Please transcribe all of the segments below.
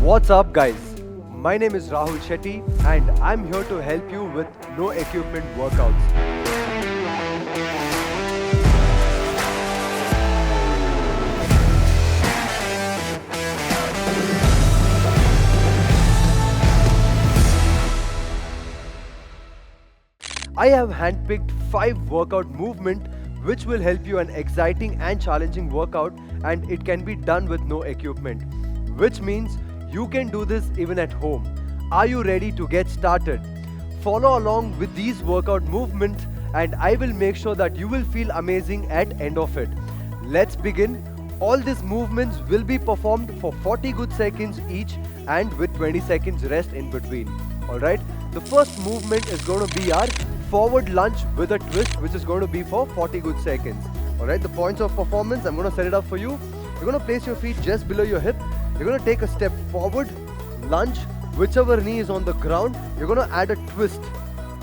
What's up, guys? My name is Rahul Shetty, and I'm here to help you with no equipment workouts. I have handpicked 5 workout movement which will help you an exciting and challenging workout, and it can be done with no equipment, which means you can do this even at home. Are you ready to get started? Follow along with these workout movements and I will make sure that you will feel amazing at end of it. Let's begin. All these movements will be performed for 40 good seconds each and with 20 seconds rest in between. Alright, the first movement is going to be our forward lunge with a twist, which is going to be for 40 good seconds. Alright, the points of performance, I'm going to set it up for you. You're going to place your feet just below your hip. You're going to take a step forward, lunge, whichever knee is on the ground. You're going to add a twist.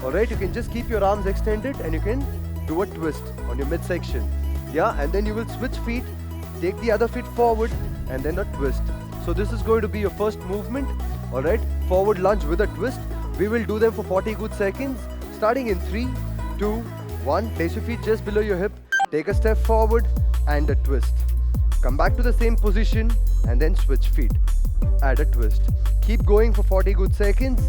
Alright, you can just keep your arms extended and you can do a twist on your midsection. Yeah, and then you will switch feet, take the other feet forward and then a twist. So this is going to be your first movement. Alright, forward lunge with a twist. We will do them for 40 good seconds. Starting in 3, 2, 1, place your feet just below your hip, take a step forward and a twist. Come back to the same position and then switch feet. Add a twist. Keep going for 40 good seconds.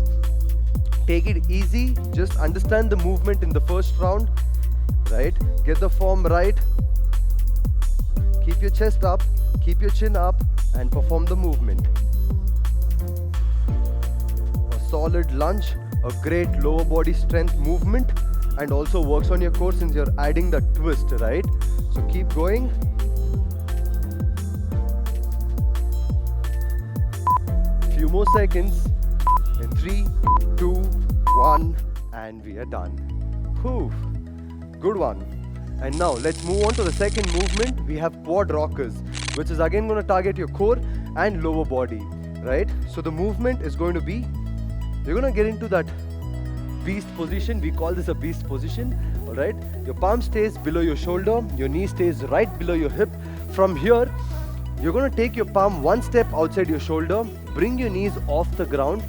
Take it easy, just understand the movement in the first round. Right? Get the form right. Keep your chest up, keep your chin up and perform the movement. A solid lunge. A great lower body strength movement and also works on your core since you're adding the twist, right? So keep going. Few more seconds. In 3, 2, 1 and we are done. Whew. Good one. And now let's move on to the second movement. We have quad rockers, which is again going to target your core and lower body, right? So the movement is going to be, you're going to get into that beast position. We call this a beast position. Alright, your palm stays below your shoulder, your knee stays right below your hip. From here, you're going to take your palm one step outside your shoulder, bring your knees off the ground,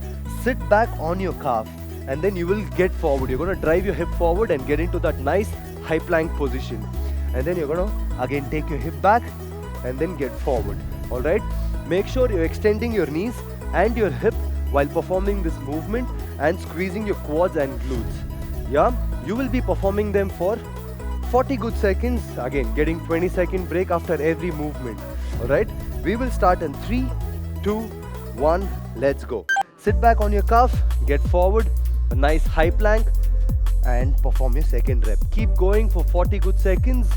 sit back on your calf, and then you will get forward. You're going to drive your hip forward and get into that nice high plank position. And then you're going to again take your hip back and then get forward. Alright, make sure you're extending your knees and your hip while performing this movement and squeezing your quads and glutes. Yeah, you will be performing them for 40 good seconds, again getting 20-second break after every movement. Alright, we will start in 3, 2, 1, let's go. Sit back on your calf, get forward, a nice high plank and perform your second rep. Keep going for 40 good seconds.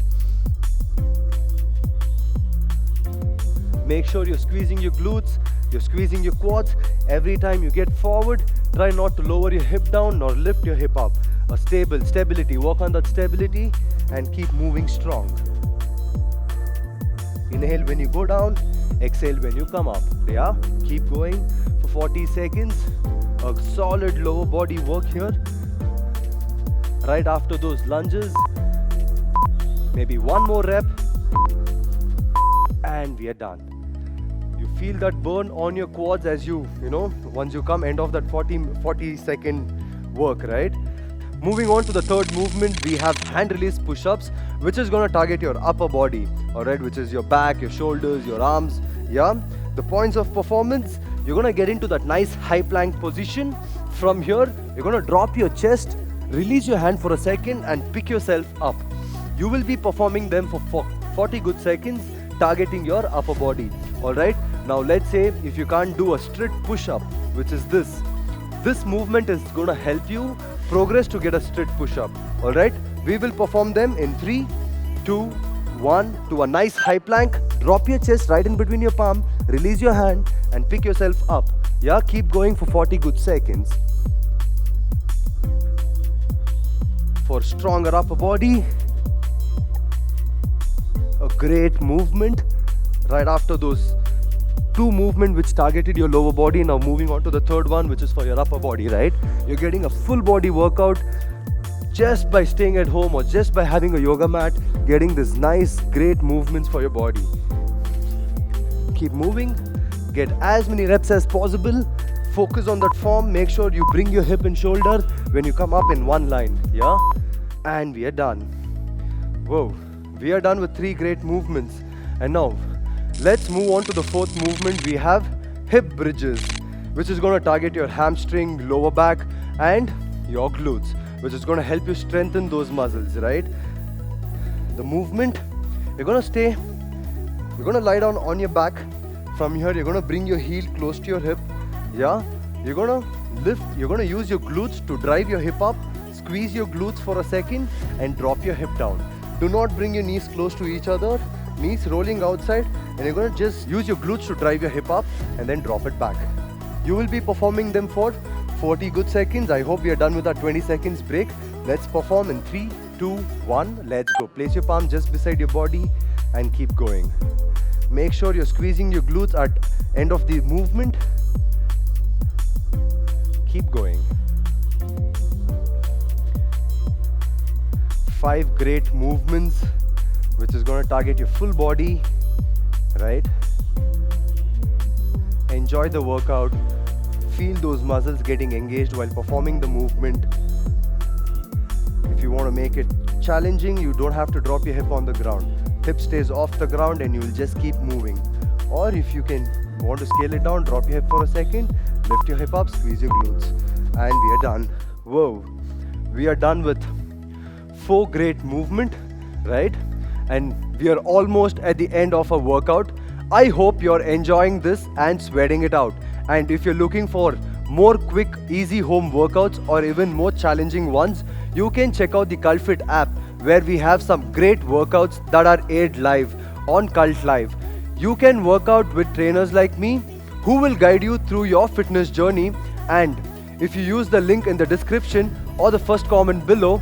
Make sure you're squeezing your glutes, you're squeezing your quads. Every time you get forward, try not to lower your hip down nor lift your hip up. A stability, work on that stability and keep moving strong. Inhale when you go down, exhale when you come up. Yeah, keep going for 40 seconds. A solid lower body work here. Right after those lunges, maybe one more rep and we are done. You feel that burn on your quads as you once you come end of that 40 second work, right? Moving on to the third movement, we have hand release push-ups, which is going to target your upper body, alright, which is your back, your shoulders, your arms. Yeah, the points of performance, you're going to get into that nice high plank position. From here, you're going to drop your chest, release your hand for a second and pick yourself up. You will be performing them for 40 good seconds, targeting your upper body. Alright, now let's say if you can't do a straight push-up, which is this movement is going to help you progress to get a straight push-up. Alright, we will perform them in 3, 2, 1 to a nice high plank. Drop your chest right in between your palm, release your hand and pick yourself up. Yeah, keep going for 40 good seconds. For stronger upper body, a great movement. Right after those two movements which targeted your lower body, now moving on to the third one, which is for your upper body, right? You're getting a full body workout just by staying at home or just by having a yoga mat, getting this nice, great movements for your body. Keep moving. get as many reps as possible. Focus on that form. Make sure you bring your hip and shoulder when you come up in one line. Yeah? And we are done. Whoa. We are done with 3 great movements. And now, let's move on to the 4th movement. We have hip bridges, which is going to target your hamstring, lower back, and your glutes, which is going to help you strengthen those muscles, right? The movement, you're going to lie down on your back. From here, you're going to bring your heel close to your hip. Yeah? You're going to lift, you're going to use your glutes to drive your hip up, squeeze your glutes for a second, and drop your hip down. Do not bring your knees close to each other, knees rolling outside, and you're going to just use your glutes to drive your hip up and then drop it back. You will be performing them for 40 good seconds. I hope we are done with our 20 seconds break. Let's perform in 3, 2, 1. Let's go. Place your palm just beside your body and keep going. Make sure you're squeezing your glutes at end of the movement. Keep going. 5 great movements, which is going to target your full body, right? Enjoy the workout. Feel those muscles getting engaged while performing the movement. If you want to make it challenging, you don't have to drop your hip on the ground. Hip stays off the ground and you will just keep moving. Or if you want to scale it down, drop your hip for a second, lift your hip up, squeeze your glutes. And we are done. Whoa. We are done with 4 great movement, right? And we are almost at the end of our workout. I hope you're enjoying this and sweating it out. And if you're looking for more quick, easy home workouts or even more challenging ones, you can check out the CultFit app, where we have some great workouts that are aired live on Cult Live. You can work out with trainers like me who will guide you through your fitness journey. And if you use the link in the description or the first comment below,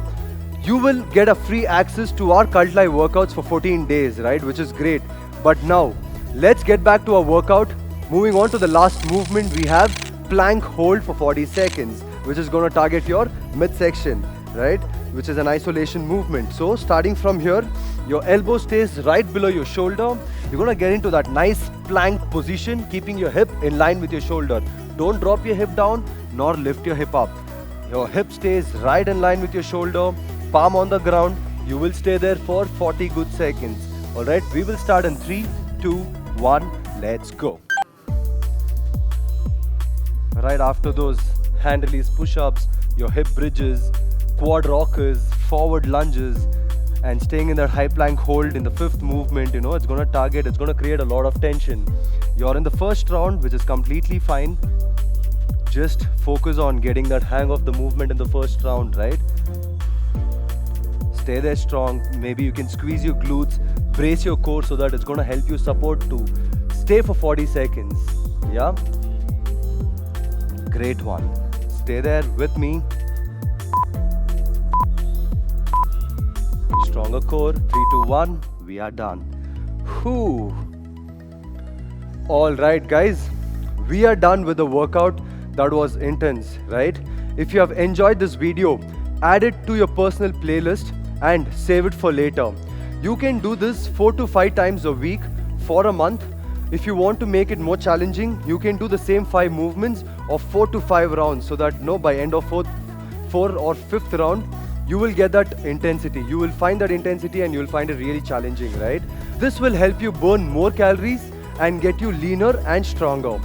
you will get a free access to our Cult Live workouts for 14 days, right? Which is great. But now, let's get back to our workout. Moving on to the last movement, we have plank hold for 40 seconds, which is going to target your midsection, right? Which is an isolation movement. So starting from here, your elbow stays right below your shoulder. You're going to get into that nice plank position, keeping your hip in line with your shoulder. Don't drop your hip down nor lift your hip up. Your hip stays right in line with your shoulder, palm on the ground. You will stay there for 40 good seconds. Alright, we will start in 3, 2, 1, let's go. Right after those hand release push-ups, your hip bridges, quad rockers, forward lunges, and staying in that high plank hold in the 5th movement, it's going to create a lot of tension. You're in the first round, which is completely fine. Just focus on getting that hang of the movement in the first round, right? Stay there strong. Maybe you can squeeze your glutes, brace your core so that it's going to help you support to stay for 40 seconds. Yeah? Great one. Stay there with me. Stronger core. 3, 2, 1. We are done. Whew. Alright guys, we are done with the workout that was intense, right? If you have enjoyed this video, add it to your personal playlist and save it for later. You can do this 4 to 5 times a week for a month. If you want to make it more challenging, you can do the same 5 movements of 4 to 5 rounds, so that by end of 4 or 5th round, you will get that intensity. You will find that intensity and you will find it really challenging, right? This will help you burn more calories and get you leaner and stronger.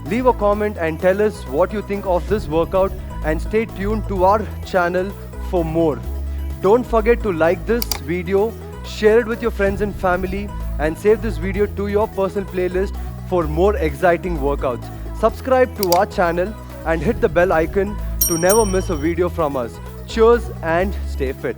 Leave a comment and tell us what you think of this workout, and stay tuned to our channel for more. Don't forget to like this video, share it with your friends and family, and save this video to your personal playlist for more exciting workouts. Subscribe to our channel and hit the bell icon to never miss a video from us. Cheers and stay fit.